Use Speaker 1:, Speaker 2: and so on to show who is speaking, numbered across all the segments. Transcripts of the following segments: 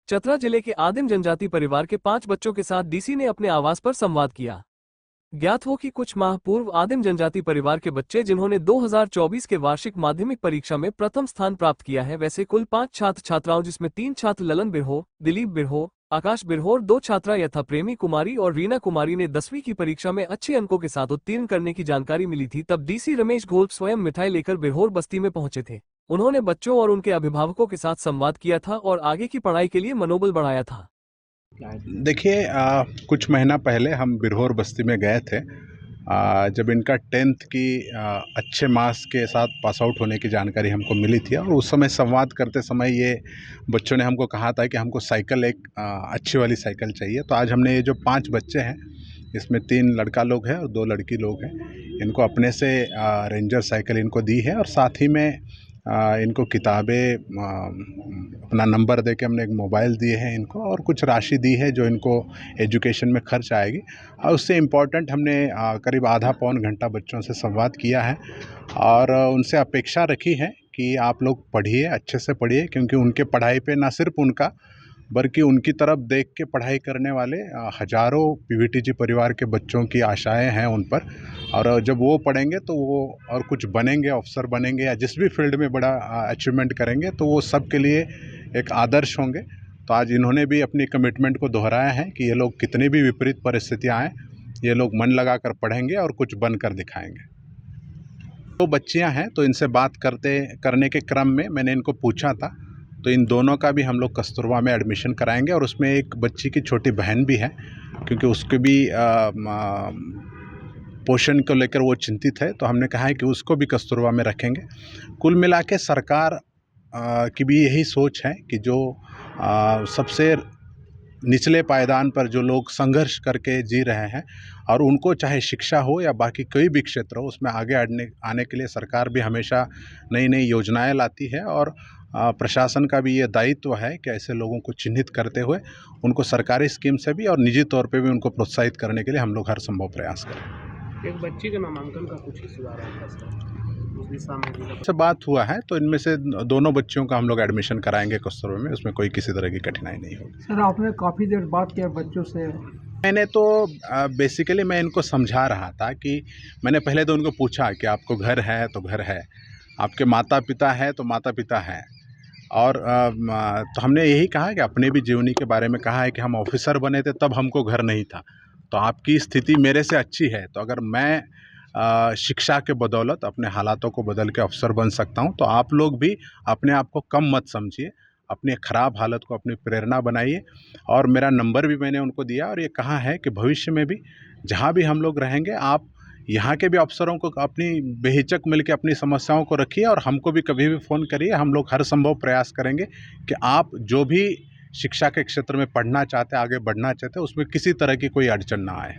Speaker 1: चतरा जिले के आदिम जनजाति परिवार के 5 बच्चों के साथ डीसी ने अपने आवास पर संवाद किया। ज्ञात हो कि कुछ माह पूर्व आदिम जनजाति परिवार के बच्चे जिन्होंने 2024 के वार्षिक माध्यमिक परीक्षा में प्रथम स्थान प्राप्त किया है, वैसे कुल 5 छात्र छात्राओं जिसमें 3 छात्र ललन बिरहो, दिलीप बिरहो, आकाश बिरहो और 2 छात्रा यथा प्रेमी कुमारी और रीना कुमारी ने 10वीं की परीक्षा में अच्छे अंकों के साथ उत्तीर्ण करने की जानकारी मिली थी। तब डीसी रमेश घोल स्वयं मिठाई लेकर बिरहोर बस्ती में पहुंचे थे। उन्होंने बच्चों और उनके अभिभावकों के साथ संवाद किया था और आगे की पढ़ाई के लिए मनोबल बढ़ाया था।
Speaker 2: देखिए, कुछ महीना पहले हम बिरहोर बस्ती में गए थे। जब इनका 10th की अच्छे मार्क्स के साथ पास आउट होने की जानकारी हमको मिली थी और उस समय संवाद करते समय ये बच्चों ने हमको कहा था कि हमको साइकिल एक अच्छी वाली साइकिल चाहिए। तो आज हमने ये जो 5 बच्चे हैं, इसमें 3 लड़का लोग हैं और 2 लड़की लोग हैं, इनको अपने से रेंजर साइकिल इनको दी है और साथ ही में इनको किताबें, अपना नंबर दे के हमने एक मोबाइल दिए हैं इनको और कुछ राशि दी है जो इनको एजुकेशन में खर्च आएगी। और उससे इम्पोर्टेंट हमने करीब आधा पौन घंटा बच्चों से संवाद किया है और उनसे अपेक्षा रखी है कि आप लोग पढ़िए, अच्छे से पढ़िए, क्योंकि उनके पढ़ाई पे ना सिर्फ उनका बल्कि उनकी तरफ देख के पढ़ाई करने वाले हज़ारों पीवीटीजी परिवार के बच्चों की आशाएं हैं उन पर। और जब वो पढ़ेंगे तो वो और कुछ बनेंगे, अफसर बनेंगे या जिस भी फील्ड में बड़ा अचीवमेंट करेंगे तो वो सब के लिए एक आदर्श होंगे। तो आज इन्होंने भी अपनी कमिटमेंट को दोहराया है कि ये लोग कितनी भी विपरीत परिस्थितियाँ आएँ, ये लोग मन लगा कर पढ़ेंगे और कुछ बन कर दिखाएँगे। 2 बच्चियाँ हैं, तो इनसे बात करने के क्रम में मैंने इनको पूछा था, तो इन दोनों का भी हम लोग कस्तूरबा में एडमिशन कराएंगे और उसमें एक बच्ची की छोटी बहन भी है, क्योंकि उसके भी पोषण को लेकर वो चिंतित है, तो हमने कहा है कि उसको भी कस्तूरबा में रखेंगे। कुल मिला के सरकार की भी यही सोच है कि जो सबसे निचले पायदान पर जो लोग संघर्ष करके जी रहे हैं और उनको चाहे शिक्षा हो या बाकी कोई भी क्षेत्र हो, उसमें आगे आने के लिए सरकार भी हमेशा नई नई योजनाएं लाती है और प्रशासन का भी ये दायित्व है कि ऐसे लोगों को चिन्हित करते हुए उनको सरकारी स्कीम से भी और निजी तौर पे भी उनको प्रोत्साहित करने के लिए हम लोग हर संभव प्रयास करें।
Speaker 3: एक बच्ची का नामांकन का कुछ इशू आ रहा है, उस दिशा में
Speaker 2: से बात हुआ है, तो इनमें से दोनों बच्चियों का हम लोग एडमिशन कराएंगे कस्तूरबा में, उसमें कोई किसी तरह की कठिनाई नहीं होगी।
Speaker 3: सर, आपने काफ़ी देर बात किया बच्चों से।
Speaker 2: मैंने तो बेसिकली मैं इनको समझा रहा था कि मैंने पहले तो उनको पूछा कि आपको घर है तो घर है, आपके माता पिता है तो माता पिता हैं, और तो हमने यही कहा कि अपने भी जीवनी के बारे में कहा है कि हम ऑफिसर बने थे तब हमको घर नहीं था, तो आपकी स्थिति मेरे से अच्छी है, तो अगर मैं शिक्षा के बदौलत अपने हालातों को बदल के अफसर बन सकता हूं, तो आप लोग भी अपने आप को कम मत समझिए, अपनी ख़राब हालत को अपनी प्रेरणा बनाइए। और मेरा नंबर भी मैंने उनको दिया और ये कहा है कि भविष्य में भी जहाँ भी हम लोग रहेंगे, आप यहाँ के भी अफसरों को अपनी बेहिचक मिलकर अपनी समस्याओं को रखिए और हमको भी कभी भी फ़ोन करिए। हम लोग हर संभव प्रयास करेंगे कि आप जो भी शिक्षा के क्षेत्र में पढ़ना चाहते हैं, आगे बढ़ना चाहते हैं, उसमें किसी तरह की कोई अड़चन ना आए।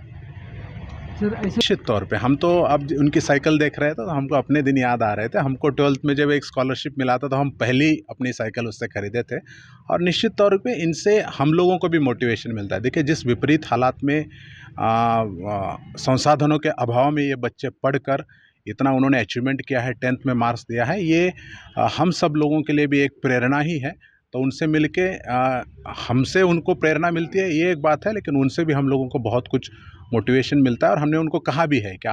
Speaker 2: निश्चित तौर पे हम तो अब उनकी साइकिल देख रहे थे तो हमको अपने दिन याद आ रहे थे। हमको 12th में जब एक स्कॉलरशिप मिला था तो हम पहली अपनी साइकिल उससे खरीदे थे और निश्चित तौर पे इनसे हम लोगों को भी मोटिवेशन मिलता है। देखिए, जिस विपरीत हालात में संसाधनों के अभाव में ये बच्चे पढ़कर इतना उन्होंने अचीवमेंट किया है, 10th में मार्क्स दिया है, ये हम सब लोगों के लिए भी एक प्रेरणा ही है। तो उनसे मिलके हमसे उनको प्रेरणा मिलती है, ये एक बात है, लेकिन उनसे भी हम लोगों को बहुत कुछ मोटिवेशन मिलता है और हमने उनको कहा भी है कि